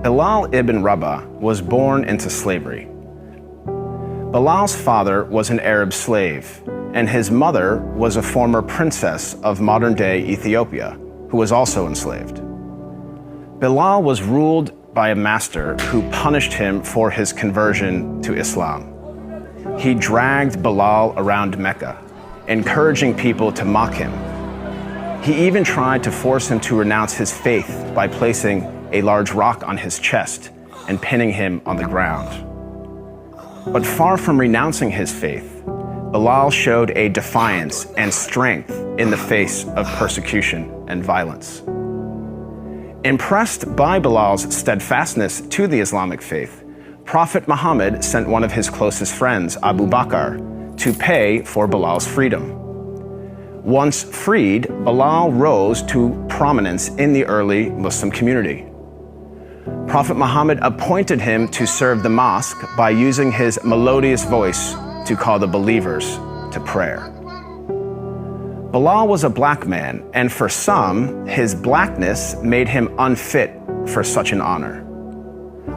Bilal ibn Rabah was born into slavery. Bilal's father was an Arab slave, and his mother was a former princess of modern-day Ethiopia, who was also enslaved. Bilal was ruled by a master who punished him for his conversion to Islam. He dragged Bilal around Mecca, encouraging people to mock him. He even tried to force him to renounce his faith by placing a large rock on his chest and pinning him on the ground. But far from renouncing his faith, Bilal showed a defiance and strength in the face of persecution and violence. Impressed by Bilal's steadfastness to the Islamic faith, Prophet Muhammad sent one of his closest friends, Abu Bakr, to pay for Bilal's freedom. Once freed, Bilal rose to prominence in the early Muslim community. Prophet Muhammad appointed him to serve the mosque by using his melodious voice to call the believers to prayer. Bilal was a black man, and for some, his blackness made him unfit for such an honor.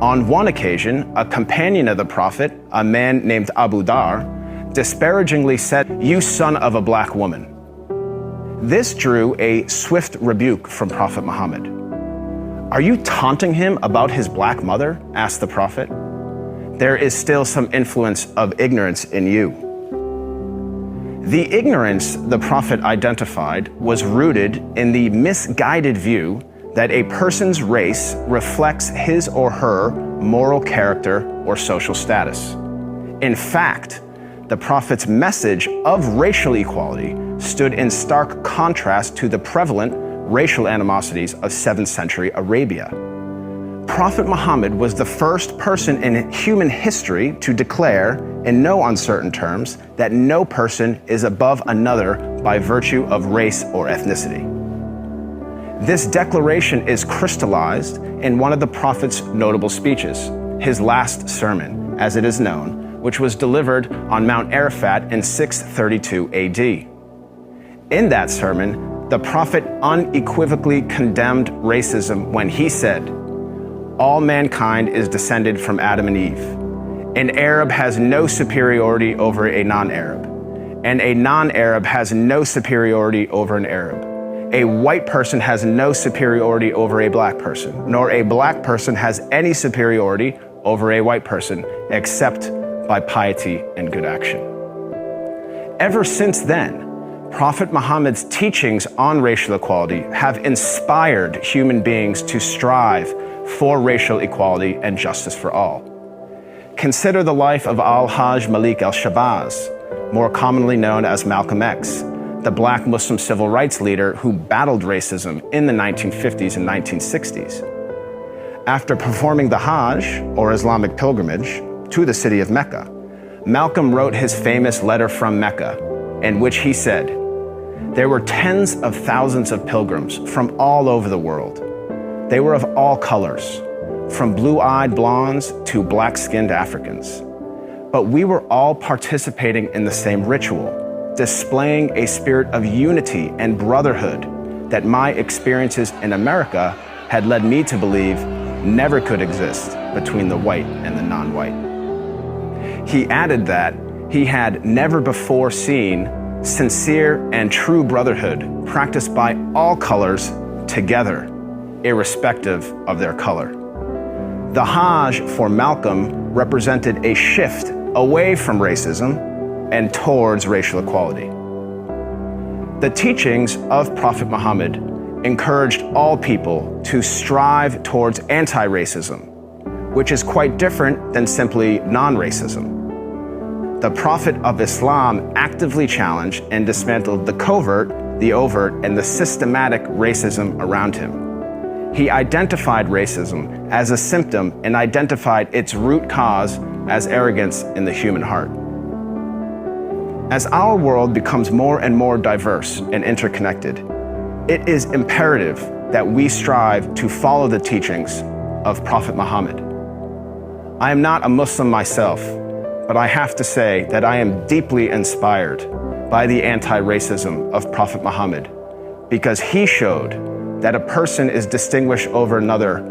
On one occasion, a companion of the Prophet, a man named Abu Dar, disparagingly said, "You son of a black woman." This drew a swift rebuke from Prophet Muhammad. "Are you taunting him about his black mother?" asked the Prophet. "There is still some influence of ignorance in you." The ignorance the Prophet identified was rooted in the misguided view that a person's race reflects his or her moral character or social status. In fact, the Prophet's message of racial equality stood in stark contrast to the prevalent racial animosities of 7th century Arabia. Prophet Muhammad was the first person in human history to declare, in no uncertain terms, that no person is above another by virtue of race or ethnicity. This declaration is crystallized in one of the Prophet's notable speeches, his last sermon, as it is known, which was delivered on Mount Arafat in 632 AD. In that sermon, the Prophet unequivocally condemned racism when he said, "All mankind is descended from Adam and Eve. An Arab has no superiority over a non-Arab, and a non-Arab has no superiority over an Arab. A white person has no superiority over a black person, nor a black person has any superiority over a white person, except by piety and good action." Ever since then, Prophet Muhammad's teachings on racial equality have inspired human beings to strive for racial equality and justice for all. Consider the life of Al-Hajj Malik al-Shabazz, more commonly known as Malcolm X, the black Muslim civil rights leader who battled racism in the 1950s and 1960s. After performing the Hajj, or Islamic pilgrimage, to the city of Mecca, Malcolm wrote his famous letter from Mecca, in which he said, "There were tens of thousands of pilgrims from all over the world. They were of all colors, from blue-eyed blondes to black-skinned Africans. But we were all participating in the same ritual, displaying a spirit of unity and brotherhood that my experiences in America had led me to believe never could exist between the white and the non-white." He added that he had never before seen sincere and true brotherhood practiced by all colors together, irrespective of their color. The Hajj for Malcolm represented a shift away from racism and towards racial equality. The teachings of Prophet Muhammad encouraged all people to strive towards anti-racism, which is quite different than simply non-racism. The Prophet of Islam actively challenged and dismantled the covert, the overt, and the systematic racism around him. He identified racism as a symptom and identified its root cause as arrogance in the human heart. As our world becomes more and more diverse and interconnected, it is imperative that we strive to follow the teachings of Prophet Muhammad. I am not a Muslim myself, but I have to say that I am deeply inspired by the anti-racism of Prophet Muhammad, because he showed that a person is distinguished over another